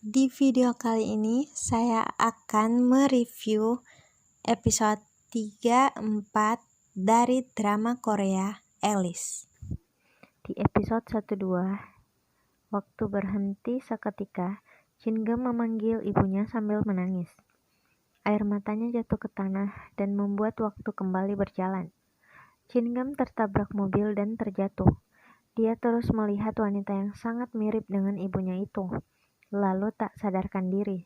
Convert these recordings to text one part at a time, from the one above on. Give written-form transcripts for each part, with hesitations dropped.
Di video kali ini saya akan mereview episode 3, 4 dari drama Korea Alice. Di episode 1-2, waktu berhenti seketika, Jin-geum memanggil ibunya sambil menangis. Air matanya jatuh ke tanah dan membuat waktu kembali berjalan. Jin-geum tertabrak mobil dan terjatuh. Dia terus melihat wanita yang sangat mirip dengan ibunya itu. Lalu tak sadarkan diri.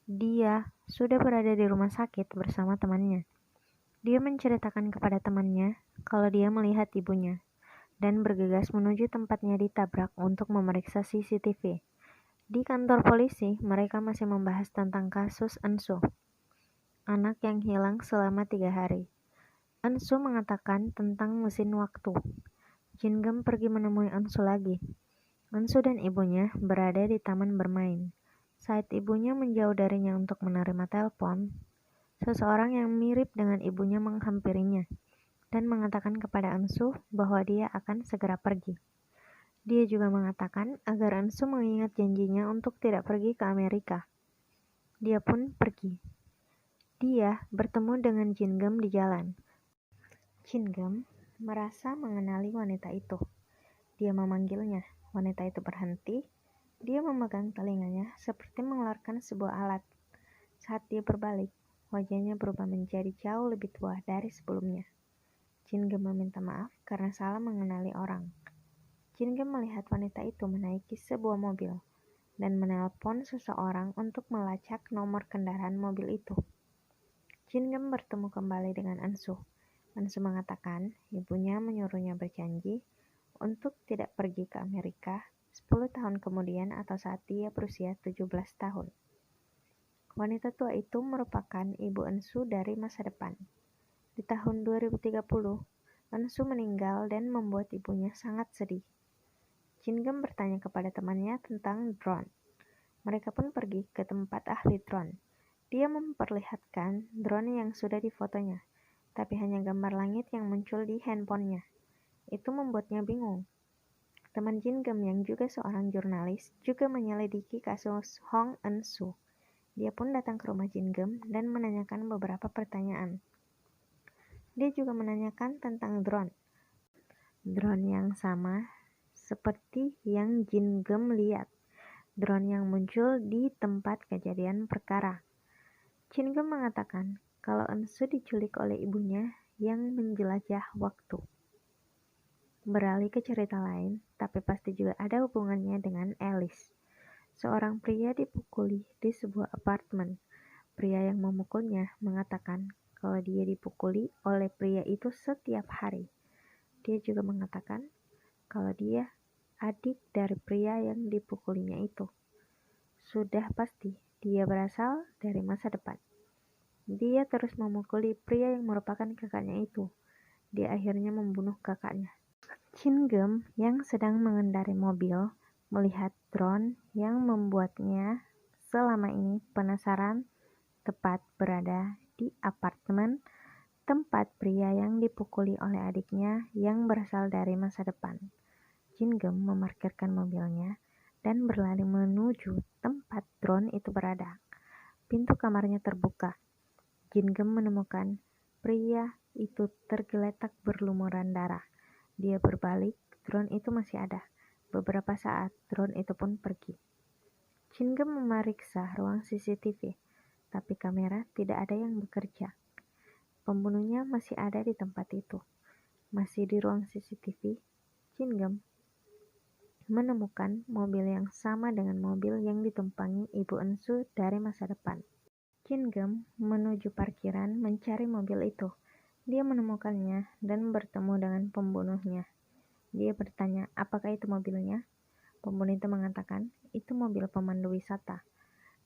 Dia sudah berada di rumah sakit bersama temannya. Dia menceritakan kepada temannya kalau dia melihat ibunya dan bergegas menuju tempatnya ditabrak untuk memeriksa CCTV. Di kantor polisi, mereka masih membahas tentang kasus Ensu, anak yang hilang selama 3 hari. Ensu mengatakan tentang mesin waktu. Jin-geum pergi menemui Ensu lagi. Ensu dan ibunya berada di taman bermain. Saat ibunya menjauh darinya untuk menerima telepon, seseorang yang mirip dengan ibunya menghampirinya dan mengatakan kepada Ensu bahwa dia akan segera pergi. Dia juga mengatakan agar Ensu mengingat janjinya untuk tidak pergi ke Amerika. Dia pun pergi. Dia bertemu dengan Jin-geum di jalan. Jin-geum merasa mengenali wanita itu. Dia memanggilnya. Wanita itu berhenti. Dia memegang telinganya seperti mengeluarkan sebuah alat. Saat dia berbalik, wajahnya berubah menjadi jauh lebih tua dari sebelumnya. Jin-geum meminta maaf karena salah mengenali orang. Jin-geum melihat wanita itu menaiki sebuah mobil dan menelpon seseorang untuk melacak nomor kendaraan mobil itu. Jin-geum bertemu kembali dengan Ensu. Ensu mengatakan ibunya menyuruhnya berjanji untuk tidak pergi ke Amerika 10 tahun kemudian atau saat dia berusia 17 tahun. Wanita tua itu merupakan ibu Ensu dari masa depan. Di tahun 2030, Ensu meninggal dan membuat ibunya sangat sedih. Jin-geum bertanya kepada temannya tentang drone. Mereka pun pergi ke tempat ahli drone. Dia memperlihatkan drone yang sudah difotonya, tapi hanya gambar langit yang muncul di handphonenya. Itu membuatnya bingung. Teman Jin-geum yang juga seorang jurnalis juga menyelidiki kasus Hong Eun-soo. Dia pun datang ke rumah Jin-geum dan menanyakan beberapa pertanyaan. Dia juga menanyakan tentang drone. Drone yang sama seperti yang Jin-geum lihat. Drone yang muncul di tempat kejadian perkara. Jin-geum mengatakan kalau Eun-soo diculik oleh ibunya yang menjelajah waktu. Beralih ke cerita lain, tapi pasti juga ada hubungannya dengan Alice. Seorang pria dipukuli di sebuah apartemen. Pria yang memukulnya mengatakan kalau dia dipukuli oleh pria itu setiap hari. Dia juga mengatakan kalau dia adik dari pria yang dipukulinya itu. Sudah pasti dia berasal dari masa depan. Dia terus memukuli pria yang merupakan kakaknya itu. Dia akhirnya membunuh kakaknya. Jin-geum yang sedang mengendarai mobil melihat drone yang membuatnya selama ini penasaran tepat berada di apartemen tempat pria yang dipukuli oleh adiknya yang berasal dari masa depan. Jin-geum memarkirkan mobilnya dan berlari menuju tempat drone itu berada. Pintu kamarnya terbuka. Jin-geum menemukan pria itu tergeletak berlumuran darah. Dia berbalik, drone itu masih ada. Beberapa saat, drone itu pun pergi. Jin-geum memeriksa ruang CCTV, tapi kamera tidak ada yang bekerja. Pembunuhnya masih ada di tempat itu. Masih di ruang CCTV, Jin-geum menemukan mobil yang sama dengan mobil yang ditumpangi ibu Eun-soo dari masa depan. Jin-geum menuju parkiran mencari mobil itu. Dia menemukannya dan bertemu dengan pembunuhnya. Dia bertanya, apakah itu mobilnya? Pembunuh itu mengatakan, itu mobil pemandu wisata.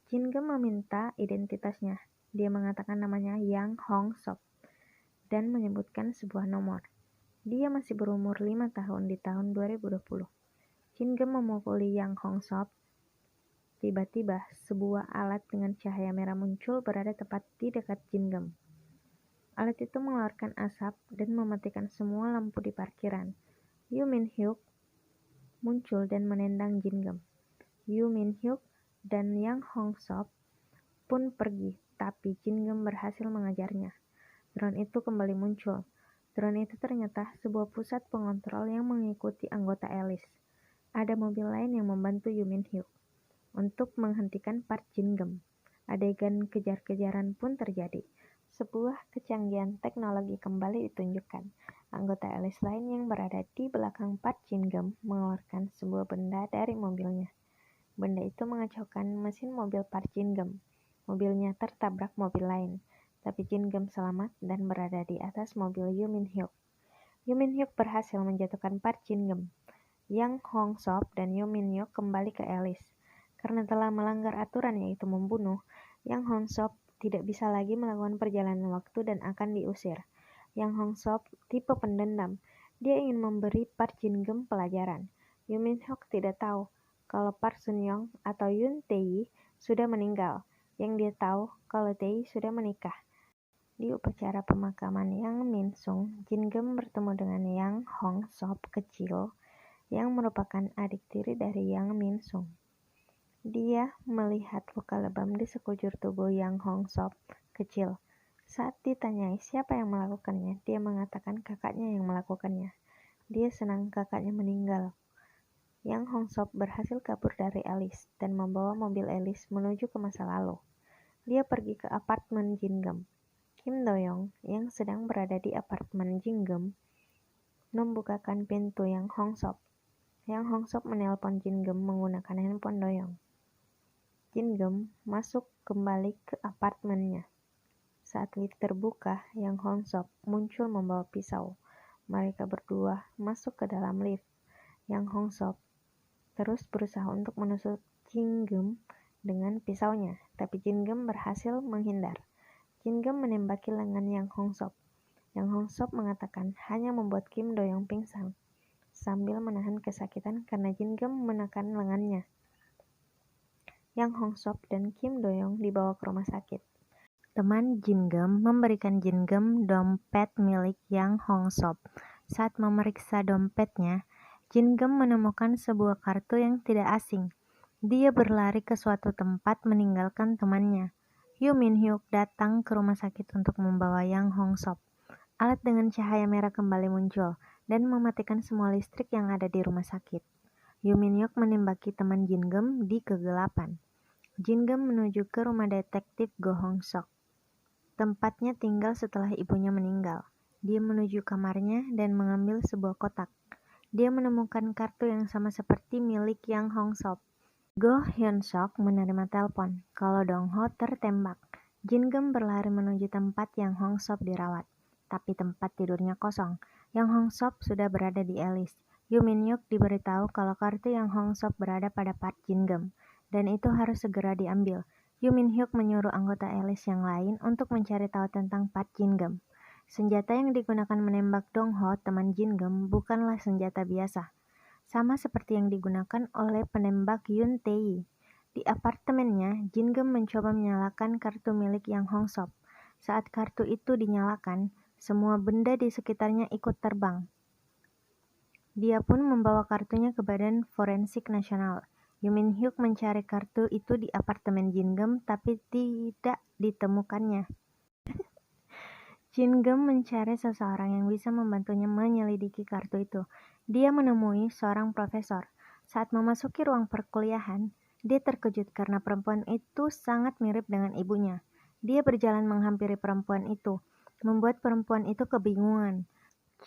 Jin-geum meminta identitasnya. Dia mengatakan namanya Yang Hong-sop dan menyebutkan sebuah nomor. Dia masih berumur 5 tahun di tahun 2020. Jin-geum memukuli Yang Hong-sop. Tiba-tiba, sebuah alat dengan cahaya merah muncul berada tepat di dekat Jin-geum. Alat itu mengeluarkan asap dan mematikan semua lampu di parkiran. Yoo Min-hyuk muncul dan menendang Jin-geum. Yoo Min-hyuk dan Yang Hong-sop pun pergi, tapi Jin Gem berhasil mengejarnya. Drone itu kembali muncul. Drone itu ternyata sebuah pusat pengontrol yang mengikuti anggota Alice. Ada mobil lain yang membantu Yoo Min-hyuk untuk menghentikan Park Jin Gem. Adegan kejar-kejaran pun terjadi. Sebuah kecanggihan teknologi kembali ditunjukkan. Anggota Alice lain yang berada di belakang Park Jin Gem mengeluarkan sebuah benda dari mobilnya. Benda itu mengacaukan mesin mobil Park Jin Gem. Mobilnya tertabrak mobil lain, tapi Jin Gem selamat dan berada di atas mobil Yoo Min-hyuk. Yoo Min-hyuk berhasil menjatuhkan Park Jin Gem. Yang Hong-sop dan Yoo Min-hyuk kembali ke Alice. Karena telah melanggar aturan yaitu membunuh, Yang Hong-sop tidak bisa lagi melakukan perjalanan waktu dan akan diusir. Yang Hong-sop tipe pendendam. Dia ingin memberi Park Jin Gem pelajaran. Yoo Min-hyuk tidak tahu kalau Park Sun-young atau Yoon Tae sudah meninggal. Yang dia tahu kalau Tae sudah menikah. Di upacara pemakaman Yang Min-sung, Jin Gem bertemu dengan Yang Hong-sop kecil yang merupakan adik tiri dari Yang Min-sung. Dia melihat luka lebam di sekujur tubuh Yang Hong-sop kecil. Saat ditanyai siapa yang melakukannya, dia mengatakan kakaknya yang melakukannya. Dia senang kakaknya meninggal. Yang Hong-sop berhasil kabur dari Alice dan membawa mobil Alice menuju ke masa lalu. Dia pergi ke apartemen Jin Gem. Kim Do-young yang sedang berada di apartemen Jin Gem membukakan pintu Yang Hong-sop. Yang Hong-sop menelpon Jin Gem menggunakan handphone Do-young. Jin Gem masuk kembali ke apartemennya. Saat lift terbuka, Yang Hong-sop muncul membawa pisau. Mereka berdua masuk ke dalam lift. Yang Hong-sop terus berusaha untuk menusuk Jin Gem dengan pisaunya, tapi Jin Gem berhasil menghindar. Jin Gem menembaki lengan Yang Hong-sop. Yang Hong-sop mengatakan hanya membuat Kim Do-young pingsan, sambil menahan kesakitan karena Jin Gem menekan lengannya. Yang Hong-sop dan Kim Do-young dibawa ke rumah sakit. Teman Jin Gem memberikan Jin Gem dompet milik Yang Hong-sop. Saat memeriksa dompetnya, Jin Gem menemukan sebuah kartu yang tidak asing. Dia berlari ke suatu tempat meninggalkan temannya. Yoo Min-hyuk datang ke rumah sakit untuk membawa Yang Hong-sop. Alat dengan cahaya merah kembali muncul dan mematikan semua listrik yang ada di rumah sakit. Yoo Min-hyuk menembaki teman Jin Gem di kegelapan. Jin Gem menuju ke rumah detektif Go Hong-sok. Tempatnya tinggal setelah ibunya meninggal. Dia menuju kamarnya dan mengambil sebuah kotak. Dia menemukan kartu yang sama seperti milik Yang Hong-sop. Go Hyun-sok menerima telepon kalau Dong-ho tertembak. Jin Gem berlari menuju tempat Yang Hong-sop dirawat, tapi tempat tidurnya kosong. Yang Hong-sop sudah berada di Alice. Yoo Min-hyuk diberitahu kalau kartu Yang Hong-sop berada pada Park Jin Gem, dan itu harus segera diambil. Yoo Min-hyuk menyuruh anggota Alice yang lain untuk mencari tahu tentang Park Jin Gem. Senjata yang digunakan menembak Dong-ho, teman Jin Gem, bukanlah senjata biasa. Sama seperti yang digunakan oleh penembak Yoon Tae. Di apartemennya, Jin Gem mencoba menyalakan kartu milik Yang Hong-sop. Saat kartu itu dinyalakan, semua benda di sekitarnya ikut terbang. Dia pun membawa kartunya ke Badan Forensik Nasional. Yoo Min-hyuk mencari kartu itu di apartemen Jin Gem, tapi tidak ditemukannya. Jin Gem mencari seseorang yang bisa membantunya menyelidiki kartu itu. Dia menemui seorang profesor. Saat memasuki ruang perkuliahan, dia terkejut karena perempuan itu sangat mirip dengan ibunya. Dia berjalan menghampiri perempuan itu, membuat perempuan itu kebingungan.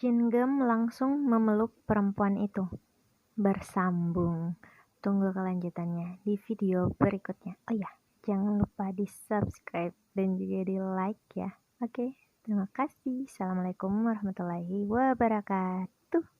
Jin Gem langsung memeluk perempuan itu. Bersambung. Tunggu kelanjutannya di video berikutnya. Oh ya, jangan lupa di subscribe dan juga di like ya. Oke, terima kasih. Assalamualaikum warahmatullahi wabarakatuh.